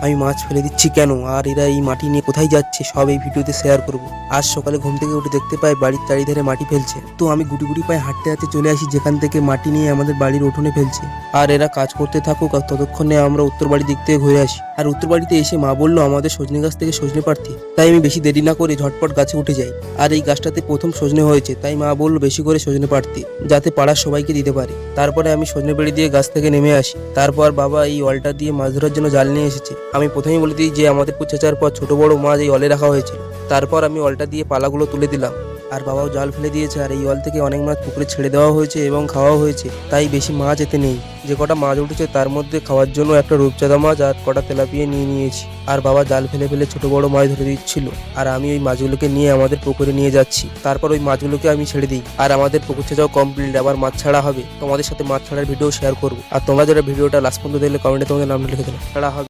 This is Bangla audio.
আমি মাছ ফেলে দিচ্ছি কেন, আর এরা এই মাটি নিয়ে কোথায় যাচ্ছে, সব এই ভিডিওতে শেয়ার করব। আজ সকালে ঘুম থেকে উঠে দেখতে পাই বাড়ির চারিধারে মাটি ফেলছে। তো আমি গুটি গুটি পায়ে হাঁটতে হাঁটতে চলে আসি যেখান থেকে মাটি নিয়ে আমাদের বাড়ির উঠোনে ফেলছে। আর এরা কাজ করতে থাকুক, আর ততক্ষণে আমরা উত্তর বাড়ির দিক থেকে ঘুরে আসি। আর উত্তর বাড়িতে এসে মা বললো আমাদের সজনে গাছ থেকে সজনে পাড়তে, তাই আমি বেশি দেরি না করে ঝটপট গাছে উঠে যাই। আর এই গাছটাতে প্রথম সজনে হয়েছে, তাই মা বললো বেশি করে সজনে পাড়তে, যাতে পাড়ার সবাইকে দিতে পারে। তারপরে আমি সজনে বেড়ি দিয়ে গাছ থেকে নেমে আসি। তারপর বাবা এই অলটা দিয়ে মাছ ধরার জন্য জাল নিয়ে এসেছে। আমি প্রথমেই বলে দিই যে আমাদের চেঁচার পর ছোট বড় মাছ এই অলে রাখা হয়েছিল। তারপর আমি অলটা দিয়ে পালাগুলো তুলে দিলাম, আর বাবাও জাল ফেলে দিয়েছে। আর এই অল থেকে অনেক মাছ পুকুরে ছেড়ে দেওয়া হয়েছে এবং খাওয়া হয়েছে, তাই বেশি মাছ এতে নেই। যে কটা মাছ উঠেছে তার মধ্যে খাওয়ার জন্য একটা রূপচাঁদা মাছ আর কটা তেলাপিয়া নিয়ে নিয়েছি। আর বাবা জাল ফেলে ফেলে ছোট বড় মাছ ধরে দিচ্ছিল, আর আমি ওই মাছগুলোকে নিয়ে আমাদের পুকুরে নিয়ে যাচ্ছি। তারপর ওই মাছগুলোকে আমি ছেড়ে দিই, আর আমাদের পুকুর ছেঁচাও কমপ্লিট। আবার মাছ ছাড়া হবে, তোমাদের সাথে মাছ ছাড়ার ভিডিও শেয়ার করবো। আর তোমরা যারা ভিডিওটা লাস্ট পর্যন্ত দেখলে কমেন্টে তোমাদের নাম লিখে দেবে, ছাড়া হবে।